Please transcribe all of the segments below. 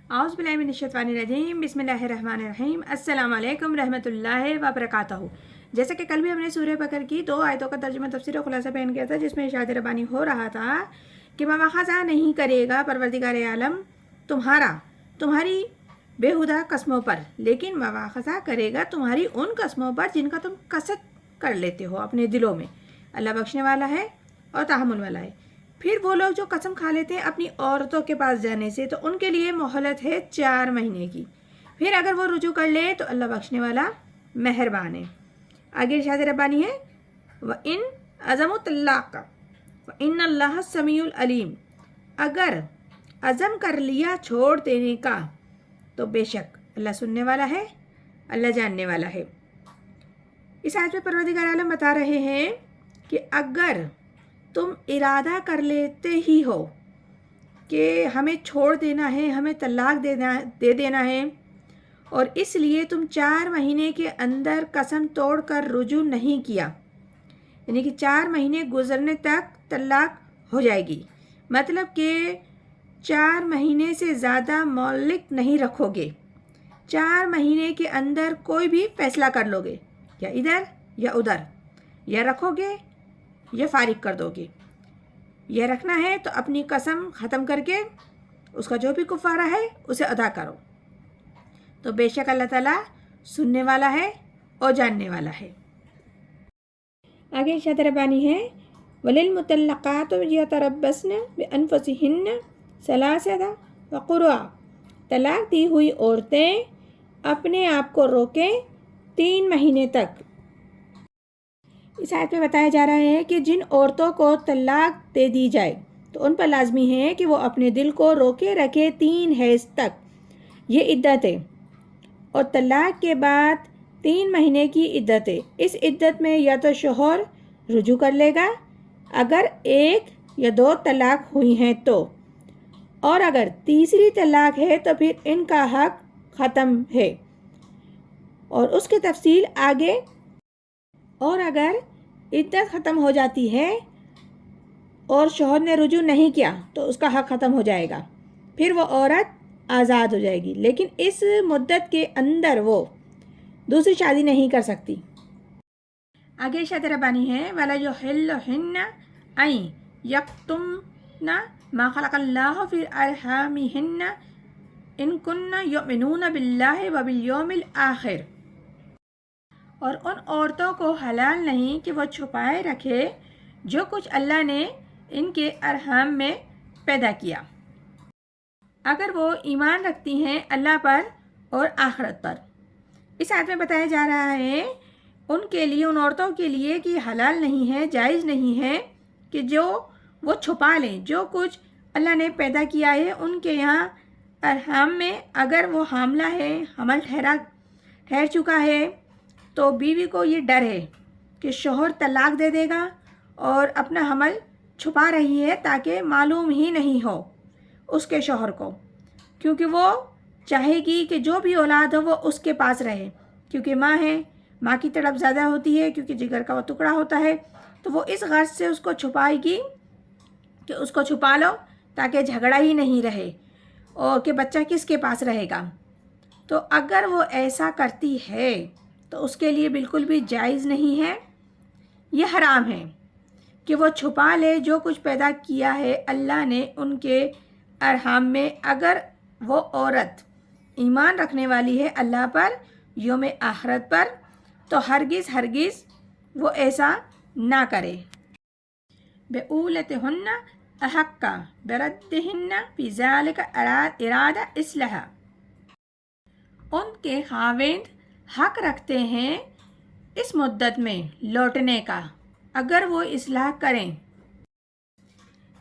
اعوذ باللہ من الشیطان الرجیم بسم اللہ الرحمن الرحیم السلام علیکم رحمۃ اللہ وبرکاتہ۔ جیسا کہ کل بھی ہم نے سورہ بقرہ کی 2 آیتوں کا ترجمہ تفسیر و خلاصہ بیان کیا تھا، جس میں ارشاد ربانی ہو رہا تھا کہ مواخذہ نہیں کرے گا پروردگار عالم تمہاری بےہودہ قسموں پر، لیکن مواخذہ کرے گا تمہاری ان قسموں پر جن کا تم قصد کر لیتے ہو اپنے دلوں میں۔ اللہ بخشنے والا ہے اور تحمل والا ہے۔ پھر وہ لوگ جو قسم کھا لیتے ہیں اپنی عورتوں کے پاس جانے سے، تو ان کے لیے مہلت ہے 4 مہینے کی، پھر اگر وہ رجوع کر لے تو اللہ بخشنے والا مہربان ہے۔ آگے ارشاد ربانی ہے وَإِنْ عَزَمُوا الطَّلَاقَ وَإِنَّ اللَّهَ السَّمِيعُ الْعَلِيمُ، اگر عزم کر لیا چھوڑ دینے کا تو بے شک اللہ سننے والا ہے، اللہ جاننے والا ہے۔ اس آیت میں پروردگار عالم بتا رہے ہیں کہ اگر تم ارادہ کر لیتے ہی ہو کہ ہمیں چھوڑ دینا ہے، ہمیں طلاق دے دینا ہے، اور اس لیے تم 4 مہینے کے اندر قسم توڑ کر رجوع نہیں کیا، یعنی کہ 4 مہینے گزرنے تک طلاق ہو جائے گی، مطلب کہ 4 مہینے سے زیادہ مولک نہیں رکھو گے، 4 مہینے کے اندر کوئی بھی فیصلہ کر لو گے، یا ادھر یا ادھر، یا رکھو گے یا فارغ کر دو گے۔ یہ رکھنا ہے تو اپنی قسم ختم کر کے اس کا جو بھی کفارہ ہے اسے ادا کرو، تو بے شک اللہ تعالیٰ سننے والا ہے اور جاننے والا ہے۔ آگے ارشاد ربانی ہے وَلِلْمُطَلَّقَاتُ يَتَرَبَّصْنَ بِأَنفُسِهِنَّ ثَلَاثَةَ قُرُوءٍ، طلاق دی ہوئی عورتیں اپنے آپ کو روکیں 3 مہینے تک۔ اس آیت میں بتایا جا رہا ہے کہ جن عورتوں کو طلاق دے دی جائے تو ان پر لازمی ہے کہ وہ اپنے دل کو روکے رکھے 3 حیض تک، یہ عدت ہے، اور طلاق کے بعد 3 مہینے کی عدت ہے۔ اس عدت میں یا تو شوہر رجوع کر لے گا اگر 1 یا 2 طلاق ہوئی ہیں تو، اور اگر تیسری طلاق ہے تو پھر ان کا حق ختم ہے، اور اس کی تفصیل آگے۔ اور اگر عدت ختم ہو جاتی ہے اور شوہر نے رجوع نہیں کیا تو اس کا حق ختم ہو جائے گا، پھر وہ عورت آزاد ہو جائے گی، لیکن اس مدت کے اندر وہ دوسری شادی نہیں کر سکتی۔ آگے ارشاد ربانی ہے وَلَا يُحِلُّهُنَّ أَن يَكْتُمْنَ مَا خَلَقَ اللَّهُ فِي أَرْحَامِهِنَّ إِن كُنَّ يُؤْمِنُونَ بِاللَّهِ وَبِالْيَوْمِ الْآخِرِ، اور ان عورتوں کو حلال نہیں کہ وہ چھپائے رکھے جو کچھ اللہ نے ان کے ارحام میں پیدا کیا، اگر وہ ایمان رکھتی ہیں اللہ پر اور آخرت پر۔ اس آیت میں بتایا جا رہا ہے ان کے لیے، ان عورتوں کے لیے کہ حلال نہیں ہے، جائز نہیں ہے کہ جو وہ چھپا لیں جو کچھ اللہ نے پیدا کیا ہے ان کے یہاں ارحام میں۔ اگر وہ حاملہ ہے، حمل ٹھہر چکا ہے، تو بیوی کو یہ ڈر ہے کہ شوہر طلاق دے دے گا اور اپنا حمل چھپا رہی ہے تاکہ معلوم ہی نہیں ہو اس کے شوہر کو، کیونکہ وہ چاہے گی کہ جو بھی اولاد ہو وہ اس کے پاس رہے، کیونکہ ماں ہے، ماں کی تڑپ زیادہ ہوتی ہے کیونکہ جگر کا وہ ٹکڑا ہوتا ہے، تو وہ اس غرض سے اس کو چھپائے گی کہ اس کو چھپا لو تاکہ جھگڑا ہی نہیں رہے اور کہ بچہ کس کے پاس رہے گا۔ تو اگر وہ ایسا کرتی ہے تو اس کے لیے بالکل بھی جائز نہیں ہے، یہ حرام ہے کہ وہ چھپا لے جو کچھ پیدا کیا ہے اللہ نے ان کے ارحام میں، اگر وہ عورت ایمان رکھنے والی ہے اللہ پر، یوم آخرت پر، تو ہرگز وہ ایسا نہ کرے۔ بِعُولَتِهُنَّ أَحَقَّ بِرَدِّهِنَّ فِي ذَلِكَ إِرَادَ إِصْلَاحٍ، ان کے خاوند حق رکھتے ہیں اس مدت میں لوٹنے کا اگر وہ اصلاح کریں۔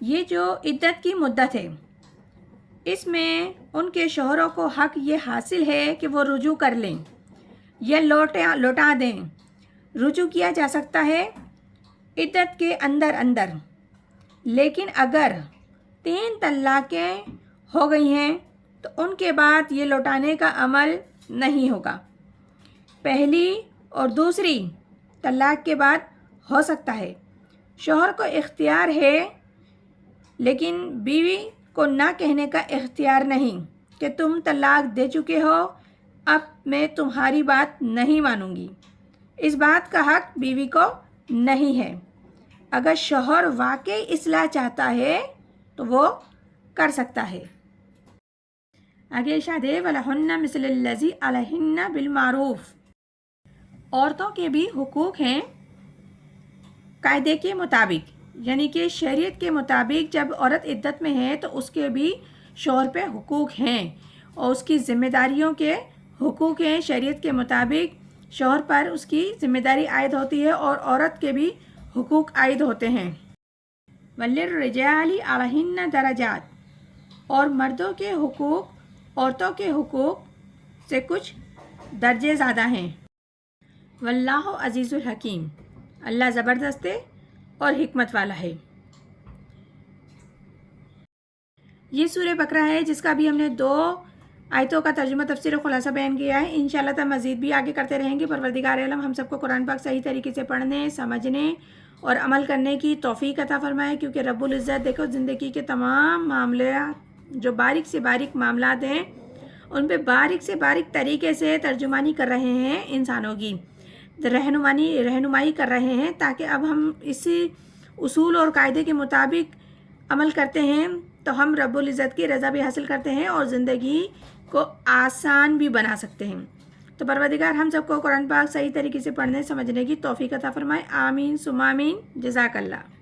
یہ جو عدت کی مدت ہے اس میں ان کے شوہروں کو حق یہ حاصل ہے کہ وہ رجوع کر لیں یا لوٹا دیں۔ رجوع کیا جا سکتا ہے عدت کے اندر، لیکن اگر 3 طلاقیں ہو گئی ہیں تو ان کے بعد یہ لوٹانے کا عمل نہیں ہوگا۔ پہلی اور دوسری طلاق کے بعد ہو سکتا ہے، شوہر کو اختیار ہے لیکن بیوی کو نہ کہنے کا اختیار نہیں، کہ تم طلاق دے چکے ہو، اب میں تمہاری بات نہیں مانوں گی۔ اس بات کا حق بیوی کو نہیں ہے۔ اگر شوہر واقعی اصلاح چاہتا ہے تو وہ کر سکتا ہے۔ آگے ارشاد ہے وَلَهُنَّ مِثْلُ الَّذِي عَلَيْهِنَّ بِالْمَعْرُوفِ۔ عورتوں کے بھی حقوق ہیں قاعدے کے مطابق، یعنی کہ شریعت کے مطابق جب عورت عدت میں ہے تو اس کے بھی شوہر پہ حقوق ہیں اور اس کی ذمہ داریوں کے حقوق ہیں۔ شریعت کے مطابق شوہر پر اس کی ذمہ داری عائد ہوتی ہے اور عورت کے بھی حقوق عائد ہوتے ہیں۔ وَلِلرِّجَالِ عَلَيْهِنَّ دَرَجَاتٌ، اور مردوں کے حقوق عورتوں کے حقوق سے کچھ درجے زیادہ ہیں۔ واللہ عزیز الحکیم، اللہ زبردست اور حکمت والا ہے۔ یہ سورہ بقرہ ہے جس کا بھی ہم نے 2 آیتوں کا ترجمہ تفسیر و خلاصہ بیان کیا ہے۔ انشاءاللہ تعالی مزید بھی آگے کرتے رہیں گے۔ پروردگار عالم ہم سب کو قرآن پاک صحیح طریقے سے پڑھنے، سمجھنے اور عمل کرنے کی توفیق عطا فرمائے، کیونکہ رب العزت دیکھو زندگی کے تمام معاملات جو باریک سے باریک معاملات ہیں ان پہ باریک سے باریک طریقے سے ترجمانی کر رہے ہیں، انسانوں کی رہنمائی کر رہے ہیں، تاکہ اب ہم اسی اصول اور قاعدے کے مطابق عمل کرتے ہیں تو ہم رب العزت کی رضا بھی حاصل کرتے ہیں اور زندگی کو آسان بھی بنا سکتے ہیں۔ تو پروردگار ہم سب کو قرآن پاک صحیح طریقے سے پڑھنے سمجھنے کی توفیق عطا فرمائے۔ آمین ثم آمین۔ جزاک اللہ۔